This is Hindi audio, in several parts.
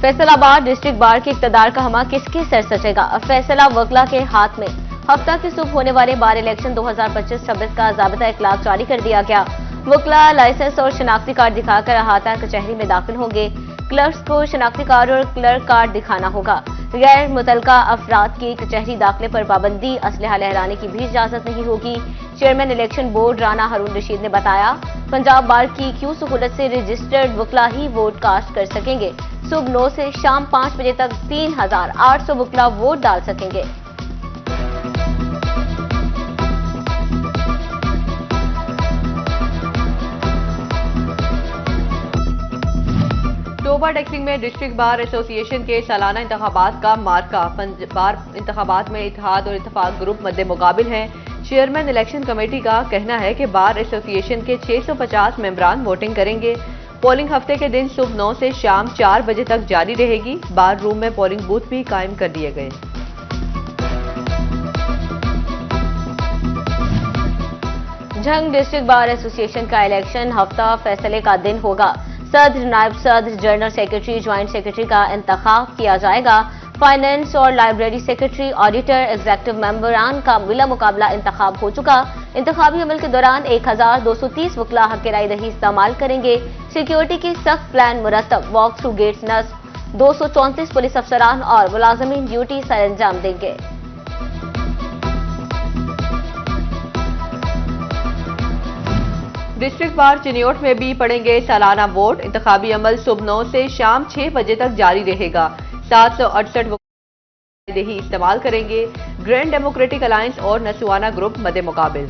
फैसलाबाद डिस्ट्रिक्ट बार के इक्तदार का हमा किसके सर सचेगा? फैसला वकला के हाथ में। हफ्ता की सुबह होने वाले बार इलेक्शन 2025-26 का ज़ाबिता इखलाक जारी कर दिया गया। वकला लाइसेंस और शनाख्ती कार्ड दिखाकर अहाता कचहरी में दाखिल होंगे। क्लर्क्स को शनाख्ती कार्ड और क्लर्क कार्ड दिखाना होगा। गैर मुतलका अफराद की कचहरी दाखिले पर पाबंदी, असलहा लहराने की भी इजाजत नहीं होगी। चेयरमैन इलेक्शन बोर्ड राना हारून रशीद ने बताया, पंजाब बार की क्यू सहूलत से रजिस्टर्ड वकला ही वोट कास्ट कर सकेंगे। सुबह 9 से शाम 5 बजे तक 3800 वकला वोट डाल सकेंगे। टोबा टैक्सिंग में डिस्ट्रिक्ट बार एसोसिएशन के सालाना इंतखाबात का मार्का। बार इंतखाबात में इत्तेहाद और इत्तफाक ग्रुप मद्दे मुकाबिल हैं। चेयरमैन इलेक्शन कमेटी का कहना है कि बार एसोसिएशन के 650 मेंबरान वोटिंग करेंगे। पोलिंग हफ्ते के दिन सुबह 9 से शाम 4 बजे तक जारी रहेगी। बार रूम में पोलिंग बूथ भी कायम कर दिए गए। झंग डिस्ट्रिक्ट बार एसोसिएशन का इलेक्शन हफ्ता फैसले का दिन होगा। सदर, नायब सदर, जनरल सेक्रेटरी, ज्वाइंट सेक्रेटरी का इंतखाब किया जाएगा। फाइनेंस और लाइब्रेरी सेक्रेटरी, ऑडिटर, एग्जीक्यूटिव मेंबरान का बिला मुकाबला इंतखाब हो चुका। इंतखाबी अमल के दौरान 1230 वकला हक राय दही इस्तेमाल करेंगे। सिक्योरिटी की सख्त प्लान मुरतब, वॉक थ्रू गेट्स नस्ब। 234 पुलिस अफसरान और मुलाजमीन ड्यूटी सर अंजाम देंगे। डिस्ट्रिक्ट बार चिन्योट में भी पड़ेंगे सालाना वोट। इंतखाबी अमल सुबह 9 से शाम 6 बजे तक जारी रहेगा। 768 दही इस्तेमाल करेंगे। ग्रैंड डेमोक्रेटिक अलायंस और नसुआना ग्रुप मद्दे मुकाबिल।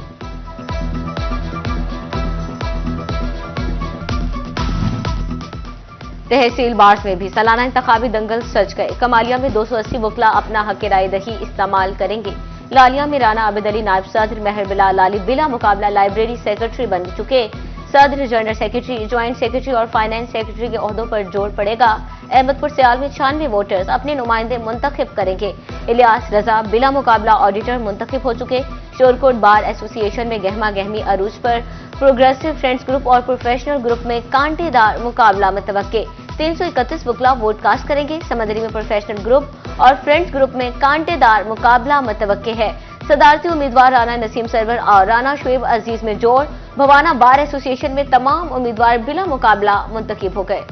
तहसील बार्स में भी सालाना इंतखाबी दंगल सज गए। कमालिया में 280 वकला अपना हक राय दही इस्तेमाल करेंगे। लालिया में राना आबिद अली नायब सदर, महर बिलाल अली बिला मुकाबला लाइब्रेरी सेक्रेटरी बन चुके। सदर, जनरल सेक्रेटरी, ज्वाइंट सेक्रेटरी और फाइनेंस सेक्रेटरी के ओहदों पर जोर पड़ेगा। अहमदपुर सियाल में 96 वोटर्स अपने नुमाइंदे मुंतखब करेंगे। इलियास रजा बिला मुकाबला ऑडिटर मुंतखब हो चुके। शोरकोट बार एसोसिएशन में गहमा गहमी अरूज पर। प्रोग्रेसिव फ्रेंड्स ग्रुप और प्रोफेशनल ग्रुप में कांटेदार मुकाबला मुतवक्के। 331 वकला वोट कास्ट करेंगे। समंदरी में प्रोफेशनल ग्रुप और फ्रेंड्स ग्रुप में कांटेदार मुकाबला मुतवक्के है। सदारती उम्मीदवार राना नसीम सरवर और राना शुएब अजीज में जोर। भवाना बार एसोसिएशन में तमाम उम्मीदवार बिला मुकाबला मुंतखब हो गए।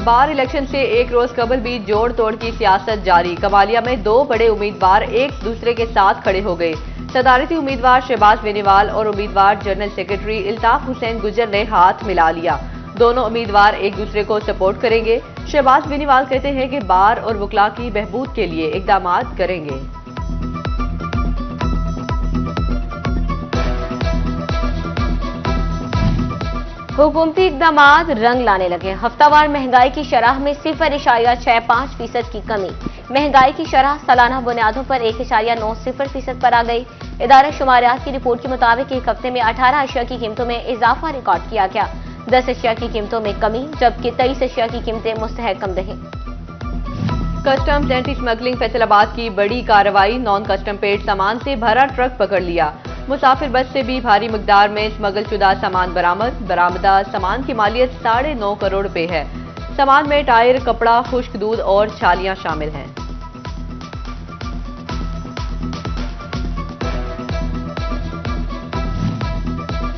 बार इलेक्शन से एक रोज कबल भी जोड़ तोड़ की सियासत जारी। कमालिया में 2 बड़े उम्मीदवार एक दूसरे के साथ खड़े हो गए। सदारती उम्मीदवार शहबाज बेनीवाल और उम्मीदवार जनरल सेक्रेटरी इल्ताफ हुसैन गुजर ने हाथ मिला लिया। दोनों उम्मीदवार एक दूसरे को सपोर्ट करेंगे। शहबाज बेनीवाल कहते हैं कि बार और वकला की बहबूद के लिए इकदाम करेंगे। हुकूमती इकदाम रंग लाने लगे। हफ्तावार महंगाई की शरह में 0.65% की कमी। महंगाई की शरह सालाना बुनियादों पर 1.90% पर आ गई। इदारा शुमारियात की रिपोर्ट के मुताबिक एक हफ्ते में 18 अशिया की कीमतों में इजाफा रिकॉर्ड किया गया। 10 अशिया की कीमतों में कमी, जबकि 23 अशिया की कीमतें मुस्तहकम रहीं। कस्टम्स एंटी स्मगलिंग फैसलाबाद की बड़ी कार्रवाई। नॉन कस्टम पेड सामान से भरा ट्रक पकड़ लिया। मुसाफिर बस से भी भारी मिकदार में स्मगल शुदा सामान बरामद। बरामदा सामान की मालियत 9.5 करोड़ रुपए है। सामान में टायर, कपड़ा, खुश्क दूध और छालियां शामिल हैं।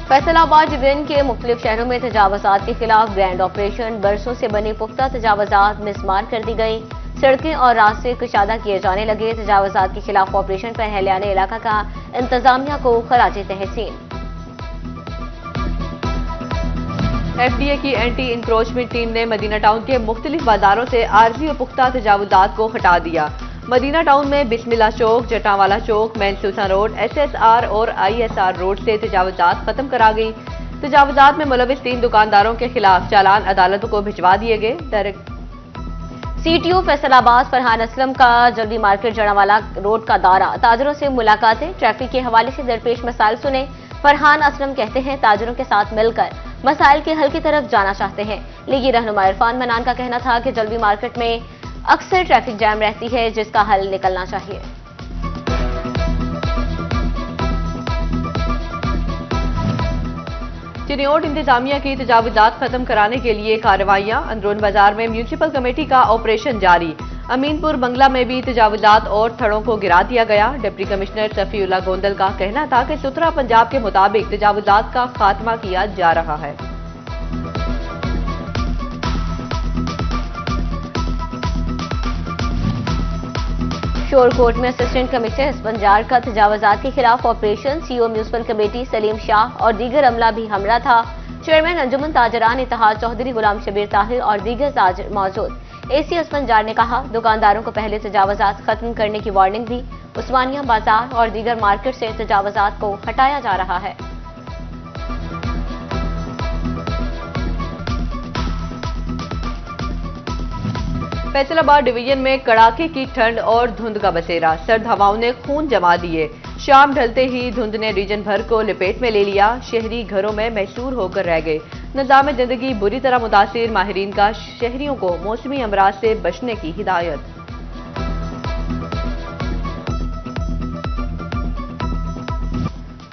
फैसलाबाद डिवीजन के मुख्तलिफ शहरों में तजावजात के खिलाफ ग्रैंड ऑपरेशन। बरसों से बनी पुख्ता तजावजात मिसमार कर दी गई। सड़कें और रास्ते कुशादा किए जाने लगे। तजावजात के खिलाफ ऑपरेशन पर अहलियाने इलाका का इंतजामिया को खराज तहसीन। एफडीए की एंटी इंक्रोचमेंट टीम ने मदीना टाउन के मुख्तलिफ बाजारों से आरजी और पुख्ता तजावजात को हटा दिया। मदीना टाउन में बिस्मिल्ला चौक, जटावाला चौक, मैन सूसा रोड, एसएसआर और आईएसआर रोड से तजावजात खत्म करा गई। तजावजात में मुलविस 3 दुकानदारों के खिलाफ चालान अदालतों को भिजवा दिए गए। सीटीओ फैसलाबाद फरहान असलम का जल्दी मार्केट जड़ावाला रोड का दौरा। ताजरों से मुलाकातें, ट्रैफिक के हवाले से दरपेश मसाइल सुने। फरहान असलम कहते हैं ताजरों के साथ मिलकर मसाइल के हल की तरफ जाना चाहते हैं। लीगी रहनुमा इरफान मनान का कहना था कि जल्दी मार्केट में अक्सर ट्रैफिक जैम रहती है, जिसका हल निकलना चाहिए। चिन्योट इंतजामिया की तजावुजात खत्म कराने के लिए कार्रवाइयां। अंदरून बाजार में म्यूनिसिपल कमेटी का ऑपरेशन जारी। अमीनपुर बंगला में भी तजावुजात और थड़ों को गिरा दिया गया। डिप्टी कमिश्नर सफीउल्लाह गोंदल का कहना था कि सुथरा पंजाब के मुताबिक तजावुजात का खात्मा किया जा रहा है। शोरकोट में असिस्टेंट कमिश्नर हसबंजार का तजावुजात के खिलाफ operation. CEO municipal committee Salim Shah और दीगर अमला भी हमला था। चेयरमैन अंजुमन ताजरान इत्तेहाद चौधरी, गुलाम शबीर ताहिर और दीगर ताजर मौजूद। एसी हसबंजार ने कहा, दुकानदारों को पहले तजावुजात खत्म करने की वार्निंग दी। उस्मानिया बाजार और दीगर मार्केट से तजावुजात को हटाया जा रहा है। फैसलाबाद डिवीजन में कड़ाके की ठंड और धुंध का बसेरा। सर्द हवाओं ने खून जमा दिए। शाम ढलते ही धुंध ने रीजन भर को लपेट में ले लिया। शहरी घरों में महसूर होकर रह गए। निजाम जिंदगी बुरी तरह मुतासिर। माहिरीन का शहरियों को मौसमी अमराज से बचने की हिदायत।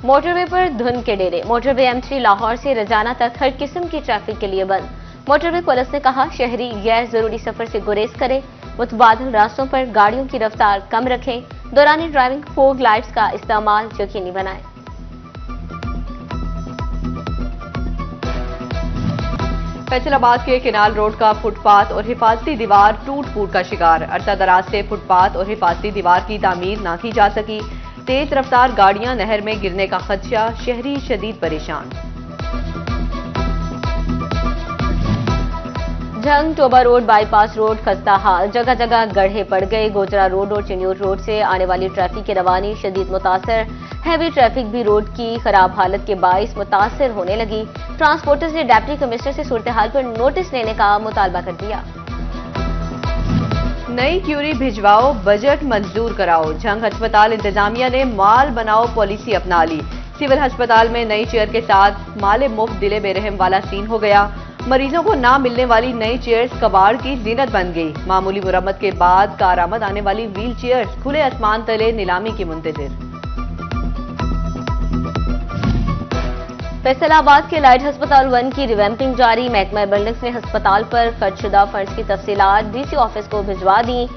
मोटरवे पर धुंध के डेरे। मोटरवे M3 लाहौर से रजाना तक हर किस्म की ट्रैफिक के लिए बंद। मोटरवे पुलिस ने कहा, शहरी गैर जरूरी सफर से गुरेज करें। मुतबादिल रास्तों पर गाड़ियों की रफ्तार कम रखें। दौरान ड्राइविंग फोग लाइट्स का इस्तेमाल यकीनी बनाएं। फैसलाबाद के केनाल रोड का फुटपाथ और हिफाजती दीवार टूट फूट का शिकार। अरसा दराज से फुटपाथ और हिफाजती दीवार की तामीर न की जा सकी। तेज रफ्तार गाड़ियां नहर में गिरने का खदशा। शहरी शदीद परेशान। Jhang Toba road bypass road खस्ता हाल। जगह जगह गड्ढे पड़ गए। गोजरा रोड और चिन्योट रोड से आने वाली ट्रैफिक की रवानी शदीद मुतासर। हैवी ट्रैफिक भी रोड की खराब हालत के बाइस मुतासर होने लगी। ट्रांसपोर्टर्स ने डिप्टी कमिश्नर से सूरत हाल पर नोटिस लेने का मुतालबा कर दिया। नई क्यूरी भिजवाओ, बजट मंजूर कराओ। झंग अस्पताल इंतजामिया ने माल बनाओ पॉलिसी अपना ली। सिविल अस्पताल में नई चेयर के साथ माले मुफ्त दिले बेरहम वाला सीन हो गया। मरीजों को ना मिलने वाली नई चेयर्स कबाड़ की जीनत बन गई। मामूली मुरम्मत के बाद कारआमद आने वाली व्हील चेयर्स खुले आसमान तले नीलामी की मुंतजिर। फैसलाबाद के लाइट अस्पताल 1 की रिवैम्पिंग जारी। महकमा बिल्डिंग्स ने अस्पताल पर खर्चशुदा फंड्स की तफसीलात डीसी ऑफिस को भिजवा दी।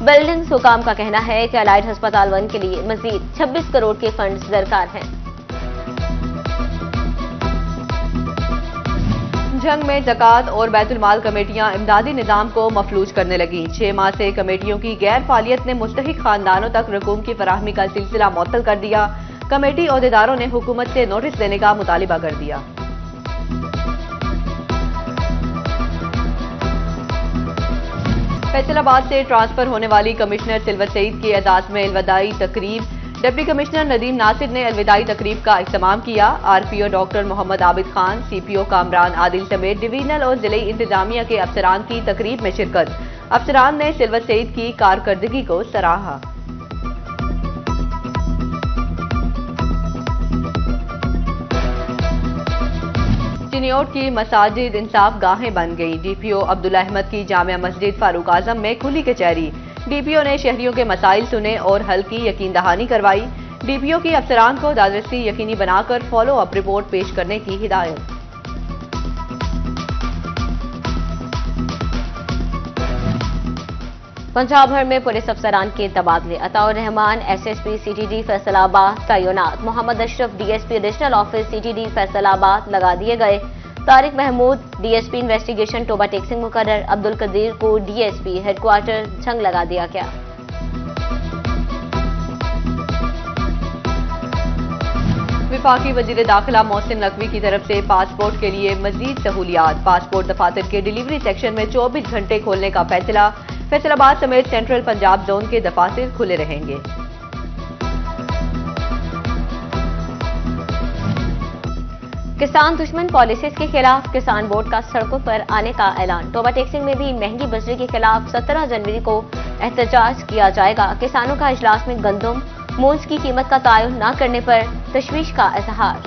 बिल्डिंग्स हुकाम का कहना है कि लाइट अस्पताल 1 के लिए मजीद 26 करोड़ के फंड्स दरकार हैं। झंग में ज़कात और बैतुल माल कमेटियां इमदादी निजाम को मफलूज करने लगी। 6 माह से कमेटियों की गैर फालियत ने मुस्तहिक खानदानों तक रकूम की फराहमी का सिलसिला मुअत्तल कर दिया। कमेटी अहदेदारों ने हुकूमत से नोटिस देने का मुतालिबा कर दिया। फैसलाबाद से ट्रांसफर होने वाली कमिश्नर सिल्वर सईद के एजाज में अलविदाई तकरीब। डिप्टी कमिश्नर नदीम नासिर ने अलविदाई तकरीब का इख्तिताम किया। RPO doctor Mohammad Abid Khan, CPO Kamran Adil समेत डिवीजनल और जिले इंतजामिया के अफसरान की तकरीब में शिरकत। अफसरान ने सिल्वर सईद की कारकर्दगी को सराहा। चिन्योट की मसाजिद इंसाफ गाहें बन गई। डीपीओ अब्दुल्ला अहमद की जामिया मस्जिद फारूक आजम में खुली कचहरी। डीपीओ ने शहरियों के मसाइल सुने और हल की यकीन दहानी करवाई। डीपीओ की अफसरान को दादरसी यकीनी बनाकर फॉलो अप रिपोर्ट पेश करने की हिदायत। पंजाब भर में पुलिस अफसरान के तबादले। अताउर रहमान एसएसपी सीटीडी फैसलाबाद तैनात। Mohammad Ashraf DSP additional office CTD Faisalabad लगा दिए गए। Tariq Mahmood DSP investigation Toba टेक्सिंग मुकर्रर। अब्दुल कदीर को डीएसपी हेडक्वार्टर झंग लगा दिया गया। विफाकी वजीर दाखिला मोहसिन नकवी की तरफ से पासपोर्ट के लिए मजीद सहूलियात। पासपोर्ट दफातर के डिलीवरी सेक्शन में 24 घंटे खोलने का फैसला। फैसलाबाद समेत सेंट्रल पंजाब जोन के दफातर खुले रहेंगे। किसान दुश्मन पॉलिसीज के खिलाफ किसान बोर्ड का सड़कों पर आने का ऐलान। टोबा टेक्सिंग में भी महंगी बिजली के खिलाफ 17 जनवरी को एहतजाज किया जाएगा। किसानों का इजलास में गंदम मूंज की कीमत का तयन न करने पर तशवीश का इजहार।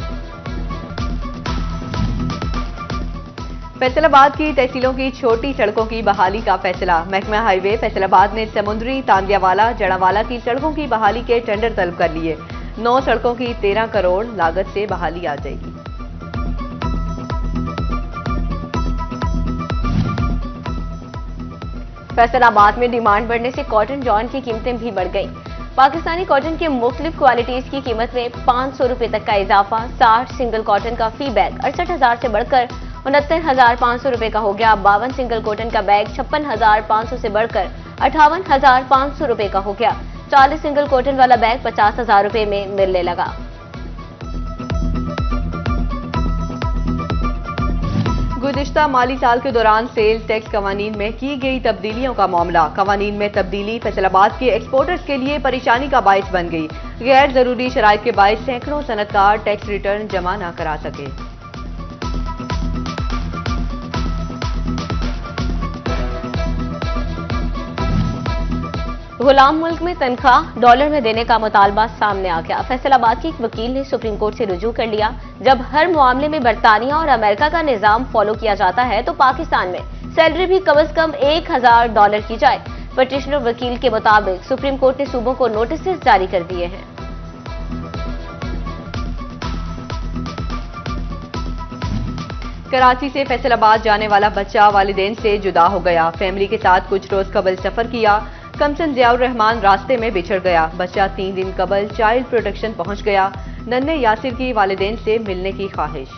फैसलाबाद की तहसीलों की छोटी सड़कों की बहाली का फैसला। महकमा हाईवे फैसलाबाद ने समुद्री, तांदियावाला, जड़ावाला की सड़कों की बहाली के टेंडर तलब कर लिए। 9 सड़कों की 13 करोड़ लागत से बहाली आ जाएगी। फैसलाबाद में डिमांड बढ़ने से कॉटन जॉन की कीमतें भी बढ़ गई। पाकिस्तानी कॉटन के मुख्तलिफ क्वालिटीज की कीमत में 500 रुपए तक का इजाफा। 60 सिंगल कॉटन का फी बैग 68,000 से बढ़कर 69,500 रुपए का हो गया। 52 सिंगल कॉटन का बैग 56,500 से बढ़कर 58,500 रुपए का हो गया। 40 सिंगल कॉटन वाला बैग 50,000 रुपए में मिलने लगा। गुज़िश्ता माली साल के दौरान सेल टैक्स कवानीन में की गई तब्दीलियों का मामला। कवानीन में तब्दीली फैसलाबाद के एक्सपोर्टर्स के लिए परेशानी का बायस बन गई। गैर जरूरी शराइत के बायस सैकड़ों सनतकार टैक्स रिटर्न जमा न करा सके। गुलाम मुल्क में तनख्वाह डॉलर में देने का मुतालबा सामने आ गया। फैसलाबाद के एक वकील ने सुप्रीम कोर्ट से रुजू कर लिया। जब हर मामले में बरतानिया और अमेरिका का निजाम फॉलो किया जाता है तो पाकिस्तान में सैलरी भी कम से कम $1,000 की जाए। पिटिशनर वकील के मुताबिक सुप्रीम कोर्ट ने सूबों को नोटिस जारी कर दिए हैं। कराची से फैसलाबाद जाने वाला बच्चा वालिदैन से जुदा हो गया। फैमिली के साथ कुछ रोज कबल सफर किया। कमसन जियाउर रहमान रास्ते में बिछड़ गया। बच्चा 3 दिन कबल चाइल्ड प्रोटेक्शन पहुंच गया। नन्हे यासिर की वालिदैन से मिलने की ख्वाहिश।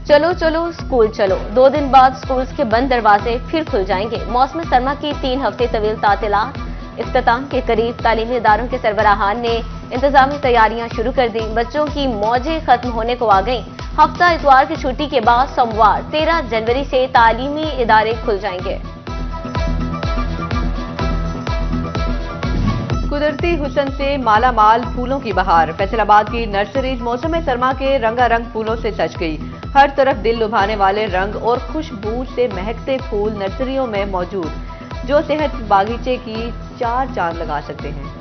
चलो चलो स्कूल चलो। 2 दिन बाद स्कूल्स के बंद दरवाजे फिर खुल जाएंगे। मौसम सरमा की 3 हफ्ते तवील तातीलात इख्तिताम के करीब। तालीमी इदारों के सरबराहान ने इंतजामी तैयारियां शुरू कर दी। बच्चों की मौजें खत्म होने को आ गई। हफ्ता इतवार की छुट्टी के बाद सोमवार 13 जनवरी से तालीमी इदारे खुल जाएंगे। कुदरती हुस्न से माला माल फूलों की बहार। फैसलाबाद की नर्सरीज मौसम सरमा के रंगारंग फूलों से सज गई। हर तरफ दिल लुभाने वाले रंग और खुशबू से महकते फूल नर्सरियों में मौजूद, जो सेहत बागीचे की 4 चांद लगा सकते हैं।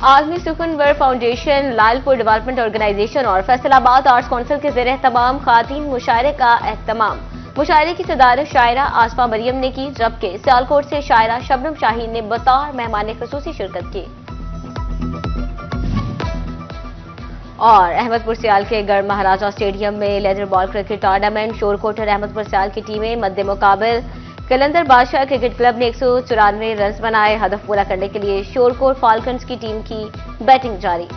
आलमी सुखनवर फाउंडेशन, लालपुर डेवलपमेंट ऑर्गेनाइजेशन और फैसलाबाद आर्ट्स काउंसिल के ज़रिए तमाम खातीन मुशायरे का एहतमाम। मुशायरे की सदारत शायरा आसफा मरियम ने की, जबकि सियालकोट से शायरा शबनम शाहीन ने बतौर मेहमान खुसूसी शिरकत की। और अहमदपुर सियाल के गढ़ महाराजा स्टेडियम में leather ball cricket tournament. Shorkot और अहमदपुर सियाल की टीमें मद्दे मुकाबिल। कलंदर बादशाह क्रिकेट क्लब ने 194 रन बनाए। हदफ पूरा करने के लिए शोरकोट फाल्कन्स की टीम की बैटिंग जारी।